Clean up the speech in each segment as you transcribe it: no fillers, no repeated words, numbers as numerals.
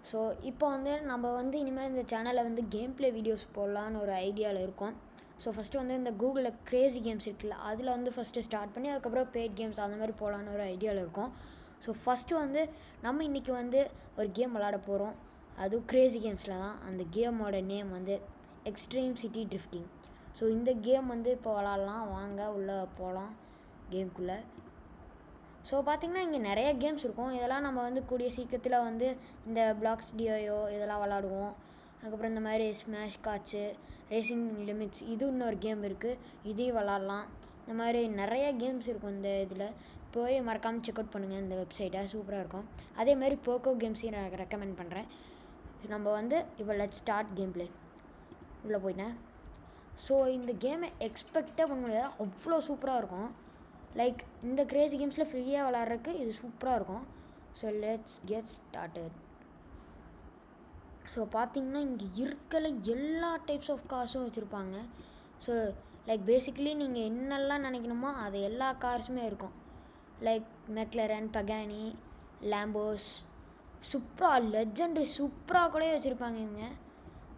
So இப்போ வந்து நம்ம வந்து இனிமேல் இந்த சேனலில் வந்து கேம் ப்ளே வீடியோஸ் போடலான்னு ஒரு ஐடியாவில் இருக்கோம். ஸோ ஃபஸ்ட்டு வந்து இந்த கூகுளில் க்ரேஸி கேம்ஸ் இருக்குல்ல, அதில் வந்து ஃபஸ்ட்டு ஸ்டார்ட் பண்ணி அதுக்கப்புறம் பெய்ட் கேம்ஸ் அந்த மாதிரி போகலான்னு ஒரு ஐடியாவில் இருக்கோம். ஸோ ஃபஸ்ட்டு வந்து நம்ம இன்றைக்கி வந்து ஒரு கேம் விளாட போகிறோம். அதுவும் க்ரேஸி கேம்ஸில் தான். அந்த கேமோட நேம் வந்து எக்ஸ்ட்ரீம் சிட்டி ட்ரிஃப்டிங். ஸோ இந்த கேம் வந்து இப்போ விளாட்லாம், வாங்க உள்ளே போகலாம் கேம்குள்ளே. ஸோ பார்த்திங்கன்னா இங்கே நிறைய கேம்ஸ் இருக்கும். இதெல்லாம் நம்ம வந்து கூடிய சீக்கிரத்தில் வந்து இந்த பிளாக்ஸ் டியோயோ இதெல்லாம் விளாடுவோம். அதுக்கப்புறம் இந்த மாதிரி ஸ்மாஷ் காட்சு, ரேசிங் லிமிட்ஸ், இது இன்னொரு கேம் இருக்குது, இதையும் விளாட்லாம். இந்த மாதிரி நிறைய கேம்ஸ் இருக்கும் இந்த இதில். போய் மறக்காமல் செக் அவுட் பண்ணுங்கள் இந்த வெப்சைட்டை, சூப்பராக இருக்கும். அதேமாதிரி போக்கோ கேம்ஸையும் நான் ரெக்கமெண்ட் பண்ணுறேன். நம்ம வந்து இப்போ லெட்ஸ் ஸ்டார்ட் கேம் ப்ளே. உள்ளே போயிட்டேன். ஸோ இந்த கேமை எக்ஸ்பெக்டே பண்ண முடியாது, அவ்வளோ சூப்பராக இருக்கும். லைக் இந்த க்ரேஸி கேம்ஸில் ஃப்ரீயாக விளாட்றதுக்கு இது சூப்பராக இருக்கும். So let's get started. So பார்த்திங்கன்னா இங்கே இருக்கிற எல்லா டைப்ஸ் ஆஃப் கார்ஸும் வச்சுருப்பாங்க. ஸோ லைக் பேசிக்கலி நீங்கள் என்னெல்லாம் நினைக்கணுமோ அது எல்லா கார்ஸுமே இருக்கும். லைக் மெக்லரன், பகானி, லேம்போஸ், சூப்பரா லெஜெண்டரி சூப்பராக கூட வச்சுருப்பாங்க இவங்க.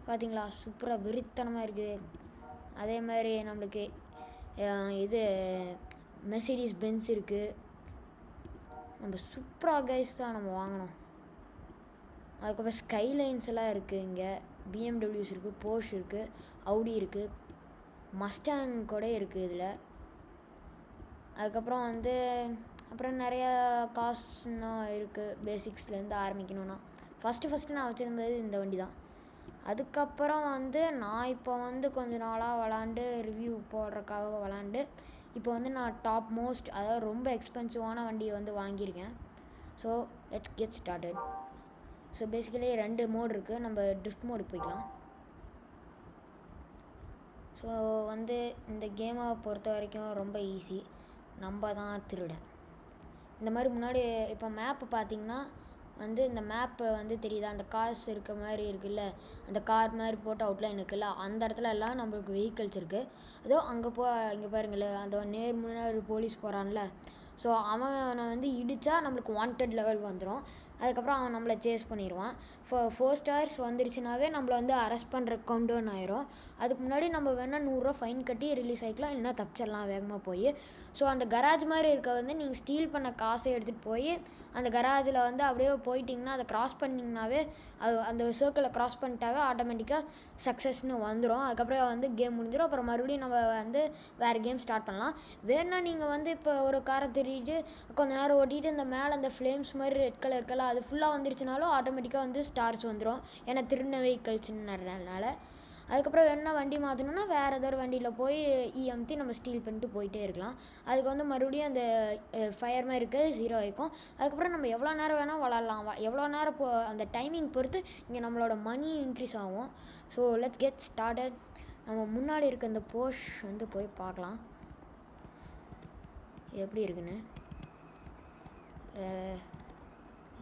பார்த்திங்களா, சூப்பராக வெறித்தனமாக இருக்குது. அதே மாதிரி நம்மளுக்கு இது மெர்சிடிஸ் பென்ஸ் இருக்குது. நம்ம சூப்பராக கைஸ் தான் நம்ம வாங்கணும். அதுக்கப்புறம் ஸ்கைலைன்ஸ் எல்லாம் இருக்குது இங்கே. பிஎம்டபிள்யூஸ் இருக்குது, போர்ஷ் இருக்குது, அவுடி இருக்குது, மஸ்டாங் கூட இருக்குது இதில். அதுக்கப்புறம் வந்து அப்புறம் நிறையா கார்ஸ்லாம் இருக்குது. பேசிக்ஸ்லேருந்து ஆரம்பிக்கணுன்னா ஃபஸ்ட்டு நான் வச்சுருந்தது இந்த வண்டி தான். அதுக்கப்புறம் வந்து நான் இப்போ வந்து கொஞ்ச நாளாக விளாண்டு ரிவ்யூ போடுறதுக்காக விளாண்டு இப்போ வந்து நான் டாப் மோஸ்ட், அதாவது ரொம்ப எக்ஸ்பென்சிவான வண்டியை வந்து வாங்கியிருக்கேன். So let's get started. So basically 2 mode இருக்குது. நம்ம ட்ரிஃப்ட் மோடுக்கு போய்க்கலாம். ஸோ வந்து இந்த கேமை பொறுத்த வரைக்கும் ரொம்ப ஈஸி. நம்ம தான் திருடன். இந்த மாதிரி முன்னாடி இப்போ மேப்பு பார்த்திங்கன்னா வந்து இந்த மேப்பை வந்து தெரியுதா, அந்த கார்ஸ் இருக்க மாதிரி இருக்குல்ல, அந்த கார் மாதிரி போட்டு அவுட்லைன் இருக்குல்ல, அந்த இடத்துல எல்லாம் நம்மளுக்கு வெஹிக்கல்ஸ் இருக்குது. அதோ அங்கே இங்கே பாருங்களேன், அந்த நேர் முன்னாடி போலீஸ் போகிறான்ல, ஸோ அவனை வந்து இடித்தா நம்மளுக்கு வாண்டட் லெவல் வந்துடும். அதுக்கப்புறம் அவன் நம்மளை சேஸ் பண்ணிடுவான். 4 ஸ்டார்ஸ் வந்துருச்சுனாவே நம்மளை வந்து அரெஸ்ட் பண்ணுற கவுண்டவுன் ஆயிரும். அதுக்கு முன்னாடி நம்ம வேணால் 100 ரூபா ஃபைன் கட்டி ரிலீஸ் ஆகிக்கலாம், இல்லைனா தப்பிச்சிடலாம் வேகமாக போய். ஸோ அந்த கராஜ் மாதிரி இருக்க வந்து நீங்கள் ஸ்டீல் பண்ண காசை எடுத்துகிட்டு போய் அந்த கராஜில் வந்து அப்படியே போயிட்டிங்கன்னா அதை க்ராஸ் பண்ணிங்கனாவே அது அந்த சர்க்கிளை க்ராஸ் பண்ணிட்டாவே ஆட்டோமேட்டிக்காக சக்ஸஸ்னு வந்துடும். அதுக்கப்புறம் வந்து கேம் முடிஞ்சிடும். அப்புறம் மறுபடியும் நம்ம வந்து வேறு கேம் ஸ்டார்ட் பண்ணலாம். வேணா நீங்கள் வந்து இப்போ ஒரு காரை திருடிட்டு கொஞ்ச நேரம் ஓட்டிகிட்டு இந்த மேலே அந்த ஃப்ளேம்ஸ் மாதிரி ரெட் கலர் இருக்கல, அது ஃபுல்லாக வந்துருச்சுனாலும் ஆட்டோமேட்டிக்காக வந்து ஸ்டார்ஸ் வந்துடும், ஏன்னா திருடின வெஹிக்கல்ஸ்னால. அதுக்கப்புறம் வேணா வண்டி மாற்றணுன்னா வேறு ஏதோ ஒரு வண்டியில் போய் அமுத்தி நம்ம ஸ்டீல் பண்ணிட்டு போயிட்டே இருக்கலாம். அதுக்கு வந்து மறுபடியும் அந்த ஃபயர் மாதிரி இருக்க 0 ஆகிக்கும். அதுக்கப்புறம் நம்ம எவ்வளோ நேரம் வேணால் விளாட்லாம். எவ்வளோ நேரம் அந்த டைமிங் பொறுத்து இங்கே நம்மளோட மணி இன்க்ரீஸ் ஆகும். So let's get started. நம்ம முன்னாடி இருக்க இந்த போர்ஷ் வந்து போய் பார்க்கலாம் எப்படி இருக்குன்னு.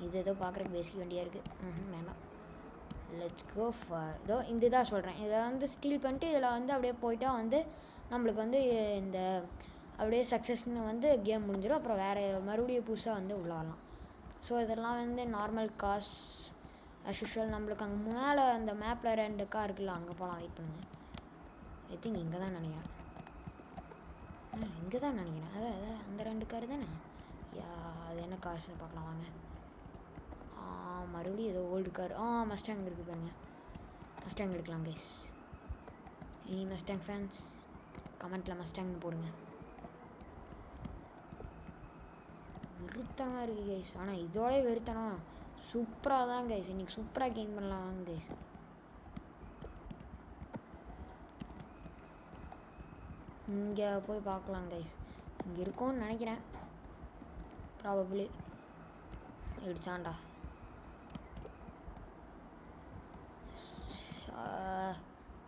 இது ஏதோ பார்க்குறக்கு பேசிக் வண்டியாக இருக்குது. வேண்டாம், லெட்ஸ் கோ ஃபார் இதோ இந்த இதாக சொல்கிறேன். இதை வந்து ஸ்டீல் பண்ணிட்டு இதில் வந்து அப்படியே போயிட்டா வந்து நம்மளுக்கு வந்து இந்த அப்படியே சக்ஸஸ்ன்னு வந்து கேம் முடிஞ்சிடும். அப்புறம் வேறு மறுபடியும் புதுசாக வந்து உள்ளாடலாம். ஸோ இதெல்லாம் வந்து நார்மல் கார்ஸ் அஸ் யூஷுவல். நம்மளுக்கு அங்கே முன்னால் அந்த மேப்பில் 2 கார் இருக்குல்ல, அங்கே போகலாம். வெயிட் பண்ணுங்கள். ஐ திங்க் இங்கே தான் நினைக்கிறேன். இங்கே தான் நினைக்கிறேன். அதான் அந்த 2 கார் தானே. அது என்ன கார்ஸ்னு பார்க்கலாம் வாங்க. மறுபடியும் ஏதோ ஓல்டு கார். மஸ்டாங் இருக்குது பாருங்கள். மஸ்டாங் எடுக்கலாம் கைஸ். இனி மஸ்டாங் ஃபேன்ஸ் கமெண்ட்டில் மஸ்டாங்னு போடுங்க. வெறுத்தனமாக இருக்குது கைஸ். ஆனால் இதோட வெறுத்தனம் சூப்பராக தான் கைஸ். இன்றைக்கி சூப்பராக கேம் பண்ணலாம் வாங்க கைஸ். இங்கே போய் பார்க்கலாம் கைஸ். இங்கே இருக்கும்னு நினைக்கிறேன். ப்ராபப்ளி இடிச்சான்டா.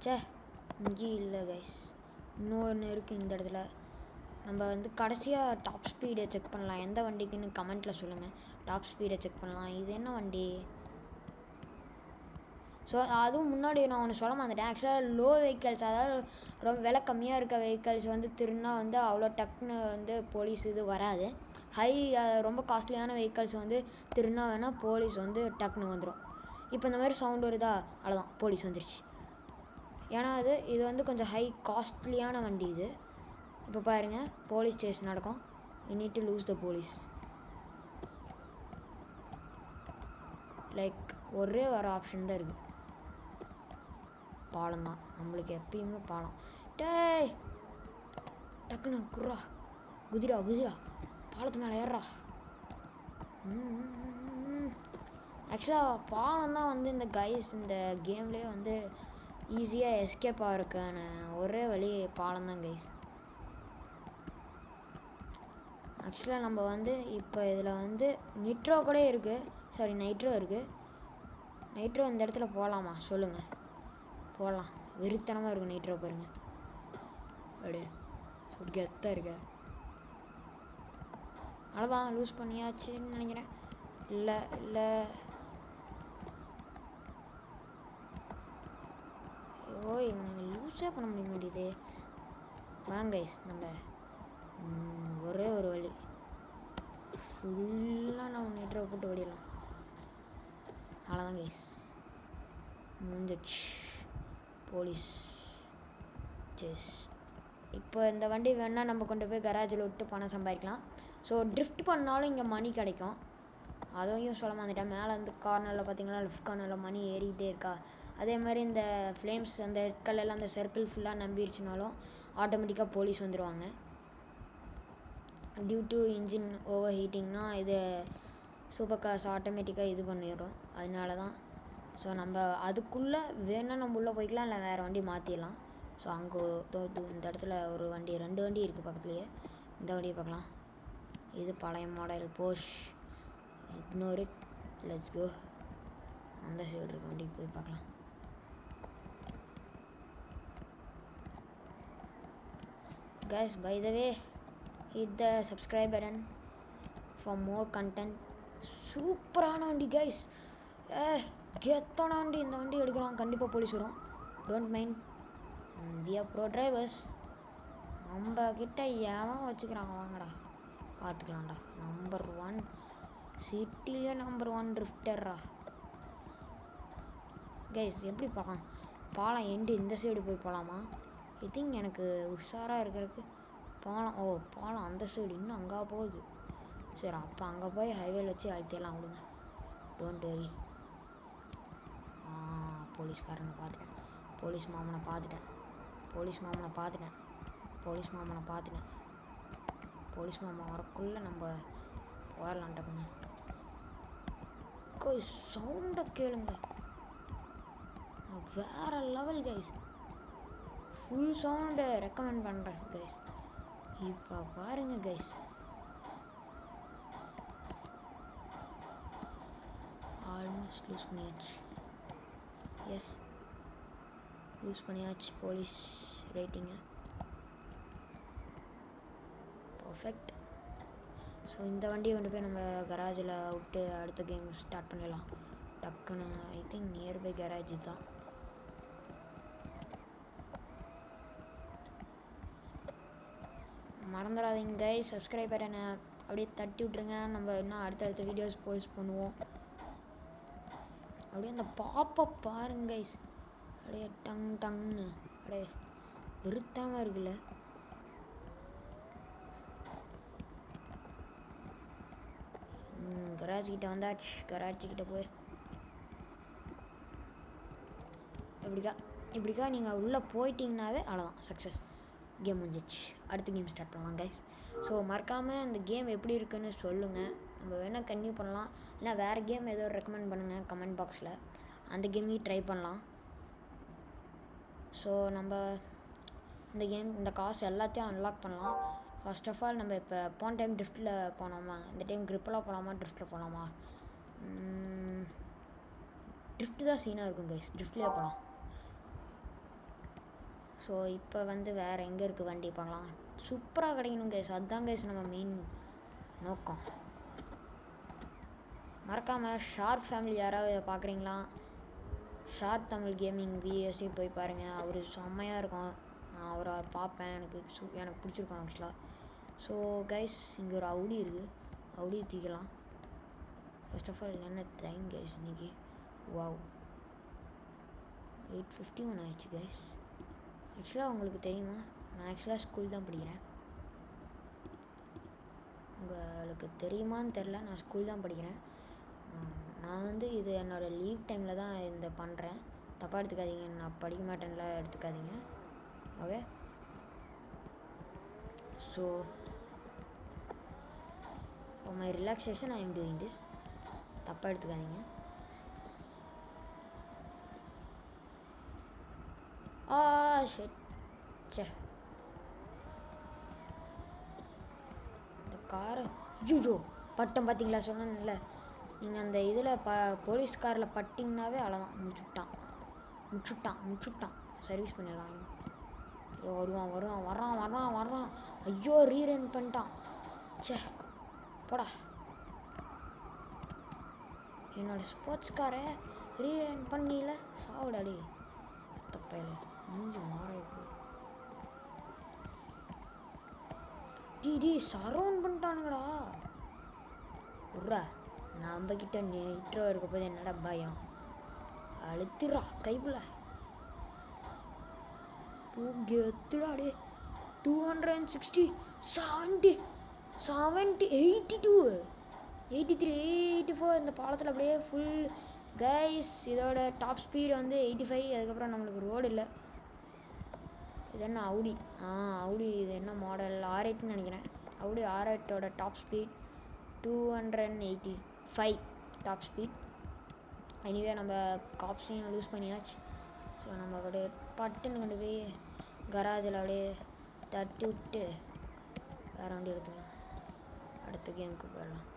சே, இங்கே இல்லை கைஸ், இன்னொன்று இருக்குது இந்த இடத்துல. நம்ம வந்து கடைசியாக டாப் ஸ்பீடை செக் பண்ணலாம். எந்த வண்டிக்குன்னு கமெண்ட்டில் சொல்லுங்கள். டாப் ஸ்பீடை செக் பண்ணலாம். இது என்ன வண்டி? ஸோ அதுவும் முன்னாடி நான் ஒன்று சொல்ல மாட்டேன். ஆக்சுவலாக லோ வெஹிக்கல்ஸ், அதாவது ரொம்ப விலை கம்மியாக இருக்க வெஹிக்கல்ஸ் வந்து திருன்னா வந்து அவ்வளோ டக்குன்னு வந்து போலீஸ் இது வராது. ரொம்ப காஸ்ட்லியான வெஹிக்கல்ஸ் வந்து திருன்னா வேணால் போலீஸ் வந்து டக்குன்னு வந்துடும். இப்போ இந்த மாதிரி சவுண்ட் வருதா, அவ்வளோதான் போலீஸ் வந்துருச்சு. ஏன்னா இது வந்து கொஞ்சம் ஹை காஸ்ட்லியான வண்டி இது. இப்போ பாருங்கள் போலீஸ் சேஸ் நடக்கும். we need to lose the police. Like ஒரே ஒரு ஆப்ஷன் தான் இருக்குது, பாலம் தான். நம்மளுக்கு எப்பயுமே பாலம். டேய் டக்குன்னு குர்ரா, குதிரா பாலத்து மேலே ஏறா. ஆக்சுவலாக பாலம் தான் வந்து இந்த கைஸ் இந்த கேம்லேயே வந்து ஈஸியாக எஸ்கேப் ஆகிறதுக்கான ஒரே வழி பாலம் தான் கைஸ். ஆக்சுவலாக நம்ம வந்து இப்போ இதில் வந்து நிட்ரோ கூட இருக்குது, சாரி நைட்ரோ இருக்குது. நைட்ரோ இந்த இடத்துல போகலாமா சொல்லுங்கள்? போகலாம். வெறித்தனமாக இருக்கும் நைட்ரோ பாருங்க, அப்படியே கெத்தாக இருக்க. அவ்வளோதான் லூஸ் பண்ணியாச்சுன்னு நினைக்கிறேன். இல்லை ஐயோ இவனுங்க லூஸே பண்ண முடிய மாட்டேது. வாங்க கைஸ் நம்ம ஒரே ஒரு வழி ஃபுல்லாக நம்ம நைட்ரோ போட்டு ஓடிடலாம். அவ்வளோதான் கைஸ் முடிஞ்சிச்சு. Police chase. இப்போ இந்த வண்டி வேணால் நம்ம கொண்டு போய் கராஜில் விட்டு பணம் சம்பாதிக்கலாம். ஸோ ட்ரிஃப்ட் பண்ணாலும் இங்கே மணி கிடைக்கும், அதையும் சொல்ல மாட்டேன். மேலே வந்து கார்னரில் பார்த்தீங்கன்னா லெஃப்ட் கார்னரில் மணி ஏறிக்கிட்டே இருக்கா. அதே மாதிரி இந்த ஃப்ளேம்ஸ் அந்த ரெட்கல்லாம் அந்த சர்க்கிள் ஃபுல்லாக நம்பிடுச்சுனாலும் ஆட்டோமேட்டிக்காக போலீஸ் வந்துடுவாங்க. டியூ டு இன்ஜின் ஓவர் ஹீட்டிங்னா இது சூப்பர் கார்ஸ் ஆட்டோமேட்டிக்காக இது பண்ணிடும். அதனால தான். ஸோ நம்ம அதுக்குள்ளே வேணால் நம்ம உள்ளே போய்க்கலாம், இல்லை வேறு வண்டி மாற்றிடலாம். ஸோ அங்கே இந்த இடத்துல ஒரு வண்டி 2 வண்டி இருக்குது பக்கத்துலேயே. இந்த வண்டியை பார்க்கலாம். இது பழைய model Porsche. Ignore it, let's go. அந்த சைடு இருக்க வண்டிக்கு போய் பார்க்கலாம். Guys by the way hit the subscribe button for more content. சூப்பரான வண்டி கைஸ், கெத்தான வண்டி. இந்த வண்டி எடுக்கிறோம் கண்டிப்பாக போலீஸ் வரும். Don't mind, we are pro drivers. நம்ம கிட்ட ஏன் வச்சுக்கிறாங்க, வாங்கடா பார்த்துக்கலாம்டா. நம்பர் 1 சிட்டிலே நம்பர் 1 ட்ரிஃப்டர்ரா கைஸ். எப்படி பார்க்கலாம் பாலம் எண்டு இந்த சைடு போய் போகலாமா? ஐ திங்க் எனக்கு உஷாராக இருக்கிறதுக்கு பாலம், பாலம் அந்த சைடு இன்னும் அங்கே போகுது. சரி அப்போ அங்கே போய் ஹைவேல வச்சு அழுத்திடலாம் விடுங்க. Don't worry. போலீஸ்காரனை பார்த்துட்டேன், போலீஸ் மாமனை பார்த்துட்டேன், போலீஸ் மாமன் வரக்குள்ளே நம்ம போயிடலாம் டக்குன்னு. கைஸ் சவுண்டை கேளுங்க, வேறு லெவல் கைஸ். ஃபுல் சவுண்டை ரெக்கமெண்ட் பண்ணுறேன் கைஸ். இப்போ பாருங்க கைஸ், ஆல்மோஸ்ட் லூஸ் பண்ணியாச்சு. எஸ் லூஸ் பண்ணியாச்சு போலீஸ் ரேட்டிங்கை. பர்ஃபெக்ட். ஸோ இந்த வண்டியை கொண்டு போய் நம்ம கராஜில் விட்டு அடுத்த கேம் ஸ்டார்ட் பண்ணிடலாம் டக்குன்னு. ஐ திங்க் நியர்பை கராஜ் தான். மறந்துடாதீங்க கைஸ், சப்ஸ்கிரைப் பட்டனை அப்படியே தட்டி விட்ருங்க. நம்ம இன்னும் அடுத்தடுத்த வீடியோஸ் போஸ்ட் பண்ணுவோம். அப்படியே அந்த பாப்பப் பாருங்க கைஸ், அப்படியே டங்னு அப்படியே விருத்தமாக இருக்குல்ல. கராஜ் கிட்ட வந்தாச்சு. கராஜ் கிட்ட போய் இப்படிக்கா நீங்கள் உள்ளே போயிட்டீங்கன்னாவே அவ்வளோதான், சக்ஸஸ். கேம் முடிஞ்சிச்சு. அடுத்த கேம் ஸ்டார்ட் பண்ணலாம் கைஸ். ஸோ மறக்காமல் இந்த கேம் எப்படி இருக்குன்னு சொல்லுங்கள். நம்ம வேணால் கன்டினியூ பண்ணலாம், இல்லை வேறு கேம் ஏதோ ரெக்கமெண்ட் பண்ணுங்கள் கமெண்ட் பாக்ஸில், அந்த கேமையும் ட்ரை பண்ணலாம். ஸோ நம்ம இந்த கேம் இந்த காசு எல்லாத்தையும் அன்லாக் பண்ணலாம். ஃபர்ஸ்ட் ஆஃப் ஆல் நம்ம இப்போ போன டைம் ட்ரிஃப்ட்டில் போனோமா, இந்த டைம் க்ரிப்பெல்லாம் போகலாமா ட்ரிஃப்ட்டில் போகலாமா? ட்ரிஃப்ட்டு தான் சீனாக இருக்கும் கைஸ், ட்ரிஃப்ட்லேயே போகலாம். ஸோ இப்போ வந்து வேறு எங்கே இருக்குது வண்டி பார்க்கலாம். சூப்பராக கிடைக்கணும் கைஸ், அதுதான் கைஸ் நம்ம மெயின் நோக்கம். மறக்காமல் ஷார்ப் ஃபேமிலி யாராவது பார்க்குறீங்களா, ஷார்ப் தமிழ் கேமிங் வீடியோஸையும் போய் பாருங்கள். அவர் செம்மையாக இருக்கும், நான் அவரை பார்ப்பேன், எனக்கு பிடிச்சிருக்கும் ஆக்சுவலாக. ஸோ கைஸ் இங்கே ஒரு அவுடி இருக்குது, அவுடி தூக்கலாம். ஃபர்ஸ்ட் ஆஃப் ஆல் என்ன டைம் கைஸ் இன்றைக்கி வாவ் 8:51 ஆயிடுச்சு கைஸ். ஆக்சுவலாக உங்களுக்கு தெரியுமா, நான் ஆக்சுவலாக ஸ்கூல் தான் படிக்கிறேன். உங்களுக்கு தெரியுமான்னு தெரில, நான் ஸ்கூல் தான் படிக்கிறேன். நான் வந்து இது என்னோடய லீவ் டைமில் தான் இந்த பண்ணுறேன். தப்பாக எடுத்துக்காதீங்க, நான் படிக்க மாட்டேன்லாம் எடுத்துக்காதீங்க. Okay, so for my relaxation I am doing this. தப்பாக எடுத்துக்காதீங்க. ஷிட், சே இந்த காரை ஐயோ பட்டம் பார்த்தீங்களா, சொன்னேன்ல நீங்கள் அந்த இதில் போலீஸ் காரில் பட்டிங்கனாவே அவ்வளோதான், முடிச்சுட்டான். சர்வீஸ் பண்ணிடலாம். ஐயோ வரான். ஐயோ ரீரன் பண்ணிட்டான். சே போடா, என்னோடய ஸ்போர்ட்ஸ் காரை ரீரன் பண்ணியில சாவிடாடி தப்பையில மூஞ்சி மாற டி சரவுண்ட் பண்ணிட்டானுங்கடா. உர்ரா, நம்மக்கிட்ட நைட்ரோ இருக்க போது என்னடா பயம், அழுத்திரா கைப்புல எத்துடாடே. 260 70 70 82 83 84 இந்த பாலத்தில் அப்படியே ஃபுல் கைஸ். இதோட டாப் ஸ்பீடு வந்து 85. அதுக்கப்புறம் நம்மளுக்கு ரோடு இல்லை. இது என்ன அவுடி இது என்ன மாடல், R8ன்னு நினைக்கிறேன். அவுடி R8ஓட top speed 285 top speed. Anyway நம்ம காப்ஸையும் லூஸ் பண்ணியாச்சு. ஸோ நம்ம அப்படியே பட்டுன்னு கொண்டு போய் கராஜில் அப்படியே தட்டி விட்டு வேறு வண்டி எடுத்துக்கலாம். அடுத்த கேமுக்கு போயிடலாம்.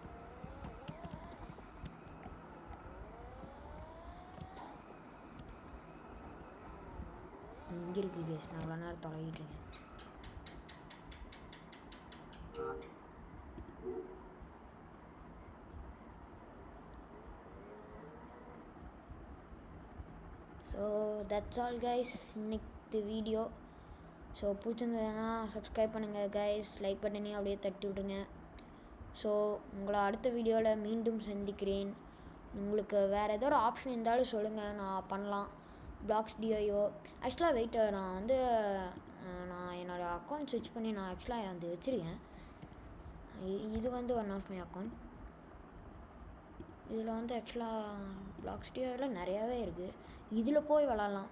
இங்கே இருக்குது கேஸ், நான் இவ்வளோ நேரம் தொலைகிட்டு இருக்கேன். ஸோ தட்ஸ் ஆல் கைஸ், இன்னைக்கு வீடியோ. ஸோ பிடிச்சிருந்ததுன்னா சப்ஸ்கிரைப் பண்ணுங்கள் கைஸ், லைக் பட்டனையும் அப்படியே தட்டி விட்ருங்க. ஸோ உங்களை அடுத்த வீடியோவில் மீண்டும் சந்திக்கிறேன். உங்களுக்கு வேறு ஏதோ ஒரு ஆப்ஷன் இருந்தாலும் சொல்லுங்கள், நான் பண்ணலாம். பிளாக்ஸ் டிஐஓ ஆக்சுவலாக வெயிட், நான் வந்து நான் என்னோடய அக்கௌண்ட் ஸ்விட்ச் பண்ணி நான் ஆக்சுவலாக அது வச்சுருக்கேன். இது வந்து ஒன் ஆஃப் மை அக்கௌண்ட். இதில் வந்து ஆக்சுவலாக பிளாக்ஸ் டிஐஓவில் நிறையாவே இருக்குது. இதில் போய் விளாட்லாம்.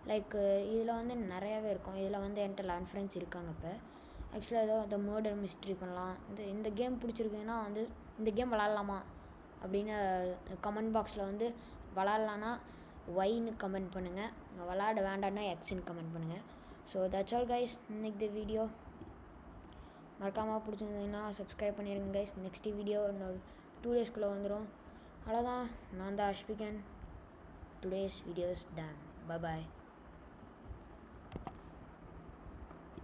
லைக் இதில் வந்து நிறையாவே இருக்கும். இதில் வந்து என்கிட்ட 11 ஃப்ரெண்ட்ஸ் இருக்காங்க. இப்போ ஆக்சுவலாக ஏதோ அந்த மர்டர் மிஸ்ட்ரி பண்ணலாம். இந்த கேம் பிடிச்சிருக்குன்னா வந்து இந்த கேம் விளாட்லாமா அப்படின்னு கமெண்ட் பாக்ஸில் வந்து விளாட்லான்னா ஒய்ன்னு கமெண்ட் பண்ணுங்கள், விளாட வேண்டான்னா எக்ஸ்ன்னு கமெண்ட் பண்ணுங்கள். ஸோ தட்ஸ் ஆல் கைஸ், இன்னைக்கு வீடியோ. மறக்காமல் பிடிச்சிருந்ததுன்னா சப்ஸ்கிரைப் பண்ணிடுங்க கைஸ். நெக்ஸ்ட் வீடியோ இன்னொரு 2 டேஸ்க்குள்ளே வந்துடும். அவ்வளோதான், நான் தான் அஷ்பிகன். Today's video is done. Bye bye.